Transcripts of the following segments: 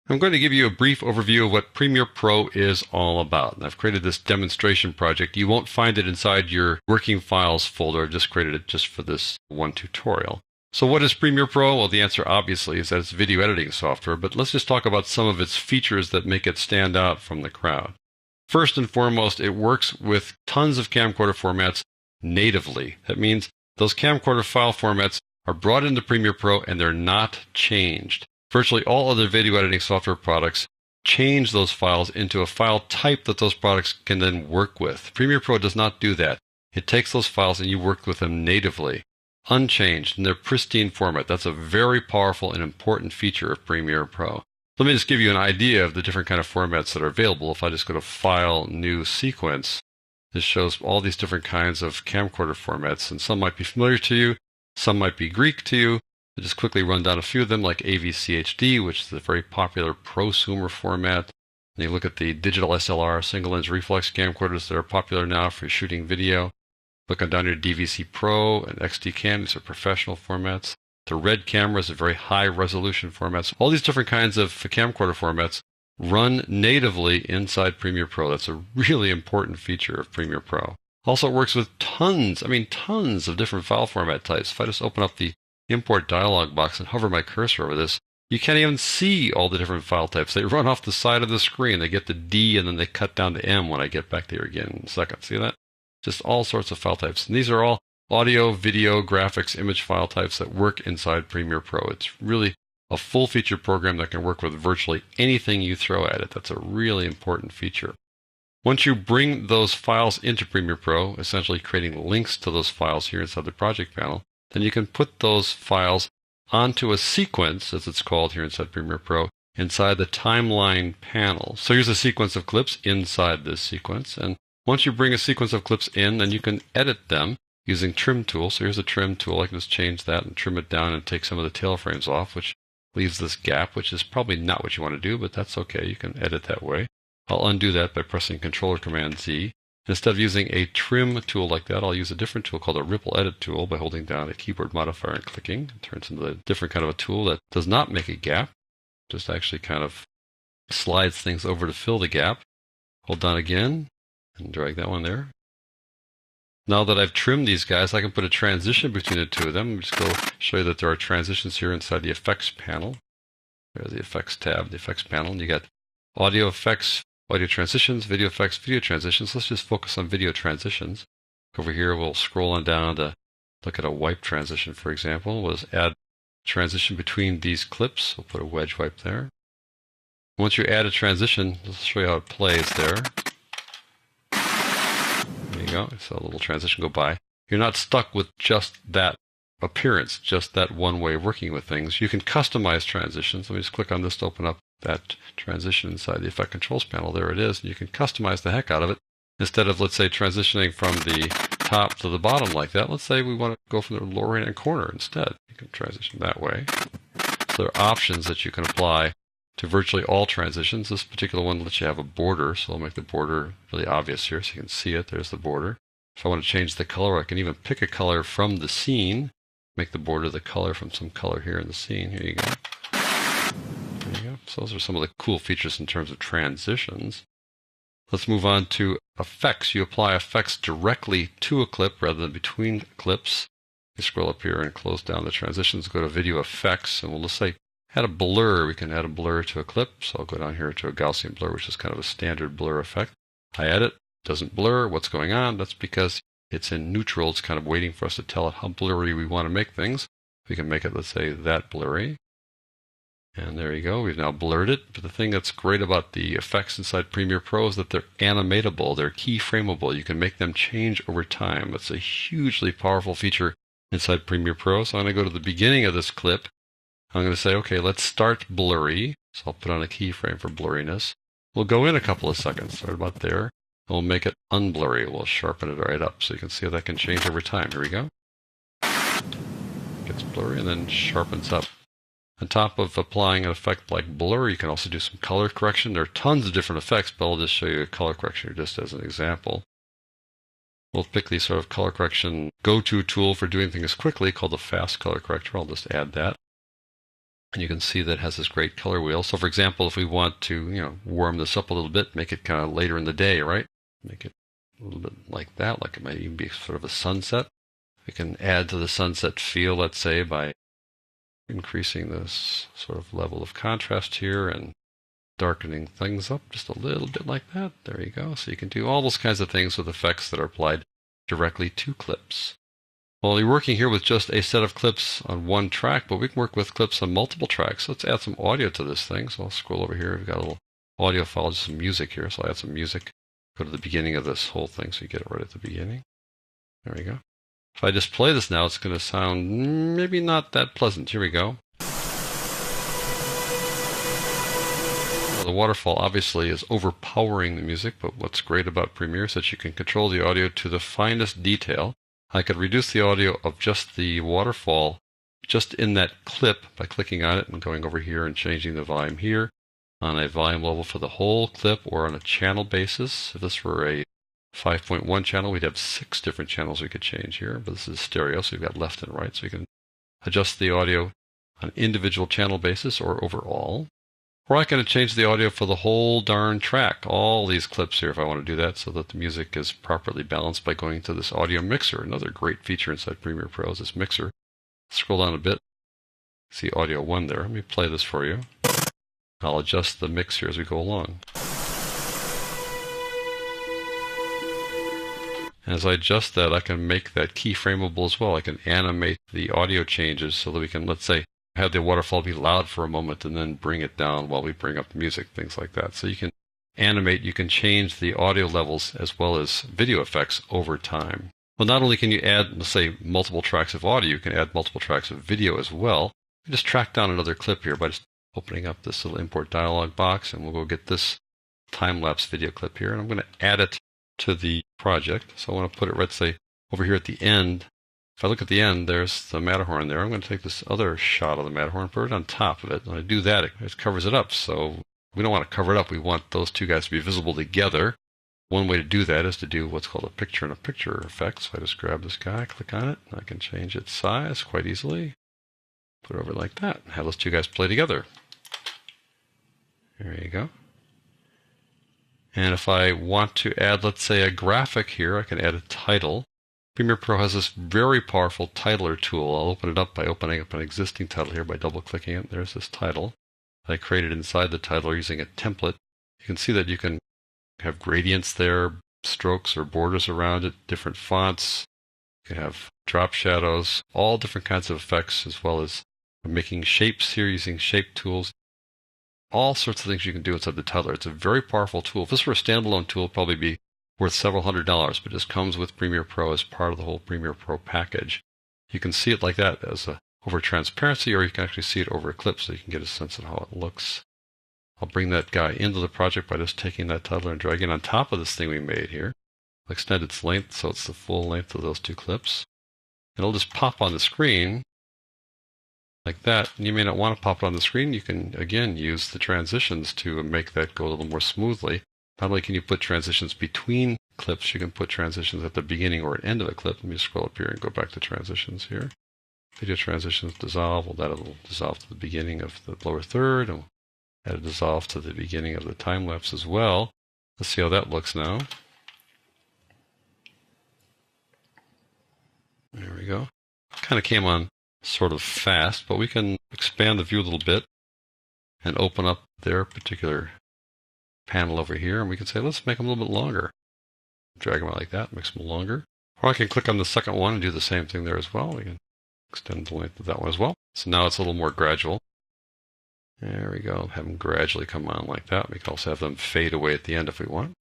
I'm going to give you a brief overview of what Premiere Pro is all about. And I've created this demonstration project. You won't find it inside your working files folder. I've just created it just for this one tutorial. So what is Premiere Pro? Well, the answer obviously is that it's video editing software, but let's just talk about some of its features that make it stand out from the crowd. First and foremost, it works with tons of camcorder formats natively. That means those camcorder file formats are brought into Premiere Pro and they're not changed. Virtually all other video editing software products change those files into a file type that those products can then work with. Premiere Pro does not do that. It takes those files and you work with them natively, unchanged, in their pristine format. That's a very powerful and important feature of Premiere Pro. Let me just give you an idea of the different kind of formats that are available. If I just go to File, New Sequence, this shows all these different kinds of camcorder formats, and some might be familiar to you, some might be Greek to you. I'll just quickly run down a few of them, like AVCHD, which is a very popular prosumer format. And you look at the digital SLR, single lens reflex camcorders that are popular now for shooting video. Look on down here, DVC Pro and XD-Cam, these are professional formats. The Red cameras are very high resolution formats. All these different kinds of camcorder formats run natively inside Premiere Pro. That's a really important feature of Premiere Pro. Also, it works with tons of different file format types. If I just open up the import dialog box and hover my cursor over this, you can't even see all the different file types. They run off the side of the screen. They get to D and then they cut down to M when I get back there again in a second. See that? Just all sorts of file types. And these are all audio, video, graphics, image file types that work inside Premiere Pro. It's really a full-featured program that can work with virtually anything you throw at it. That's a really important feature. Once you bring those files into Premiere Pro, essentially creating links to those files here inside the project panel, then you can put those files onto a sequence, as it's called here inside Premiere Pro, inside the timeline panel. So here's a sequence of clips inside this sequence. And once you bring a sequence of clips in, then you can edit them using Trim Tool. So here's a Trim Tool. I can just change that and trim it down and take some of the tail frames off, which leaves this gap, which is probably not what you want to do, but that's okay. You can edit that way. I'll undo that by pressing Control or Command Z. Instead of using a trim tool like that, I'll use a different tool called a ripple edit tool by holding down a keyboard modifier and clicking. It turns into a different kind of a tool that does not make a gap, just actually kind of slides things over to fill the gap. Hold down again and drag that one there. Now that I've trimmed these guys, I can put a transition between the two of them. Just go show you that there are transitions here inside the effects panel. There's the effects tab, the effects panel, and you got audio effects, audio transitions, video effects, video transitions. Let's just focus on video transitions. Over here, we'll scroll on down to look at a wipe transition, for example. We'll just add transition between these clips. We'll put a wedge wipe there. Once you add a transition, let's show you how it plays there. There you go. So a little transition go by. You're not stuck with just that appearance, just that one way of working with things. You can customize transitions. Let me just click on this to open up that transition inside the Effect Controls panel. There it is. And you can customize the heck out of it. Instead of, let's say, transitioning from the top to the bottom like that, let's say we want to go from the lower right-hand corner instead. You can transition that way. So there are options that you can apply to virtually all transitions. This particular one lets you have a border, so I'll make the border really obvious here so you can see it. There's the border. If I want to change the color, I can even pick a color from the scene, make the border the color from some color here in the scene. Here you go. There you go. So those are some of the cool features in terms of transitions. Let's move on to effects. You apply effects directly to a clip rather than between clips. You scroll up here and close down the transitions, go to Video Effects, and we'll just say add a blur. We can add a blur to a clip. So I'll go down here to a Gaussian blur, which is kind of a standard blur effect. I add it, doesn't blur. What's going on? That's because it's in neutral. It's kind of waiting for us to tell it how blurry we want to make things. We can make it, let's say, that blurry. And there you go. We've now blurred it. But the thing that's great about the effects inside Premiere Pro is that they're animatable. They're keyframeable. You can make them change over time. That's a hugely powerful feature inside Premiere Pro. So I'm going to go to the beginning of this clip. I'm going to say, okay, let's start blurry. So I'll put on a keyframe for blurriness. We'll go in a couple of seconds, right about there. We'll make it unblurry. We'll sharpen it right up so you can see how that can change over time. Here we go. Gets blurry and then sharpens up. On top of applying an effect like blur, you can also do some color correction. There are tons of different effects, but I'll just show you a color correction here just as an example. We'll pick the sort of color correction go-to tool for doing things quickly called the fast color corrector. I'll just add that. And you can see that it has this great color wheel. So for example, if we want to, warm this up a little bit, make it kind of later in the day, right? Make it a little bit like that, like it might even be sort of a sunset. We can add to the sunset feel, let's say, by increasing this sort of level of contrast here and darkening things up just a little bit like that. There you go. So you can do all those kinds of things with effects that are applied directly to clips. Well, you're working here with just a set of clips on one track, but we can work with clips on multiple tracks. Let's add some audio to this thing. So I'll scroll over here. We've got a little audio file, just some music here. So I'll add some music. Go to the beginning of this whole thing so you get it right at the beginning. There we go. If I just play this now, it's going to sound maybe not that pleasant. Here we go. The waterfall obviously is overpowering the music, but what's great about Premiere is that you can control the audio to the finest detail. I could reduce the audio of just the waterfall just in that clip by clicking on it and going over here and changing the volume here on a volume level for the whole clip or on a channel basis. If this were a 5.1 channel, we'd have 6 different channels we could change here, but this is stereo, so you've got left and right, so you can adjust the audio on individual channel basis or overall. Or I can change the audio for the whole darn track, all these clips here if I want to do that, so that the music is properly balanced by going to this audio mixer. Another great feature inside Premiere Pro is this mixer. Scroll down a bit. See audio 1 there. Let me play this for you. I'll adjust the mix here as we go along. As I adjust that, I can make that keyframeable as well. I can animate the audio changes so that we can, let's say, have the waterfall be loud for a moment and then bring it down while we bring up the music, things like that. So you can animate, you can change the audio levels as well as video effects over time. Well, not only can you add, let's say, multiple tracks of audio, you can add multiple tracks of video as well. You just track down another clip here by just opening up this little import dialog box, and we'll go get this time-lapse video clip here, and I'm going to add it to the project. So I want to put it, let's say, over here at the end. If I look at the end, there's the Matterhorn there. I'm going to take this other shot of the Matterhorn, put it on top of it. When I do that, it covers it up. So we don't want to cover it up. We want those two guys to be visible together. One way to do that is to do what's called a picture-in-a-picture effect. So I just grab this guy, click on it, and I can change its size quite easily. Put it over like that, and have those two guys play together. There you go. And if I want to add, let's say, a graphic here, I can add a title. Premiere Pro has this very powerful titler tool. I'll open it up by opening up an existing title here by double-clicking it. There's this title. I created inside the title using a template. You can see that you can have gradients there, strokes or borders around it, different fonts. You can have drop shadows, all different kinds of effects, as well as making shapes here using shape tools. All sorts of things you can do inside the titler. It's a very powerful tool. If this were a standalone tool, it'd probably be worth several $100s, but it just comes with Premiere Pro as part of the whole Premiere Pro package. You can see it like that as over transparency, or you can actually see it over a clip so you can get a sense of how it looks. I'll bring that guy into the project by just taking that titler and dragging it on top of this thing we made here. I'll extend its length so it's the full length of those two clips. It'll just pop on the screen like that. And you may not want to pop it on the screen. You can, again, use the transitions to make that go a little more smoothly. Not only can you put transitions between clips, you can put transitions at the beginning or end of a clip. Let me scroll up here and go back to transitions here. Video transitions dissolve. Well, that'll dissolve to the beginning of the lower third, and add a dissolve to the beginning of the time lapse as well. Let's see how that looks now. There we go. Kind of came on sort of fast, but we can expand the view a little bit and open up their particular panel over here, and we can say, let's make them a little bit longer. Drag them out like that, makes them longer. Or I can click on the second one and do the same thing there as well. We can extend the length of that one as well. So now it's a little more gradual. There we go. Have them gradually come on like that. We can also have them fade away at the end if we want.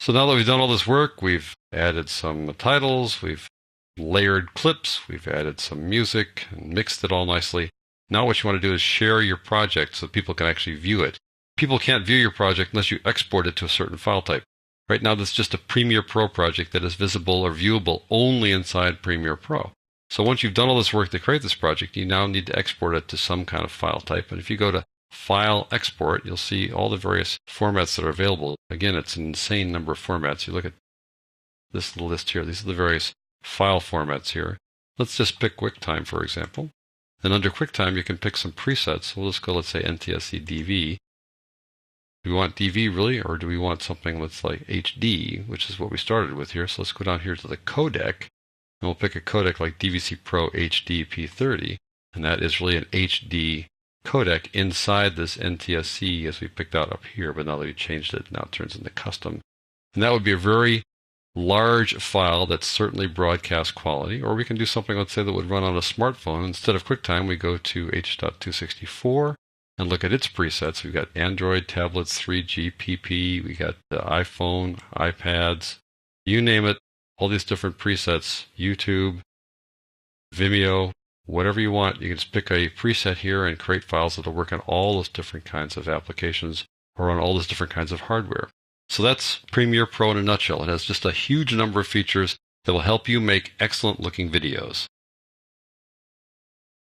So now that we've done all this work, we've added some titles, we've layered clips, we've added some music and mixed it all nicely. Now what you want to do is share your project so people can actually view it. People can't view your project unless you export it to a certain file type. Right now, this is just a Premiere Pro project that is visible or viewable only inside Premiere Pro. So once you've done all this work to create this project, you now need to export it to some kind of file type. And if you go to File, Export, you'll see all the various formats that are available. Again, it's an insane number of formats. You look at this little list here. These are the various file formats here. Let's just pick QuickTime, for example. Then under QuickTime, you can pick some presets. So we'll just go, let's say NTSC DV. Do we want DV really, or do we want something that's like HD, which is what we started with here? So let's go down here to the codec, and we'll pick a codec like DVC Pro HD P30, and that is really an HD codec inside this NTSC as we picked out up here, but now that we changed it, now it turns into custom. And that would be a very large file that's certainly broadcast quality, or we can do something, let's say, that would run on a smartphone. Instead of QuickTime, we go to H.264 and look at its presets. We've got Android, tablets, 3G, PP, we got the iPhone, iPads, you name it, all these different presets, YouTube, Vimeo, whatever you want. You can just pick a preset here and create files that'll work on all those different kinds of applications or on all those different kinds of hardware. So that's Premiere Pro in a nutshell. It has just a huge number of features that will help you make excellent looking videos.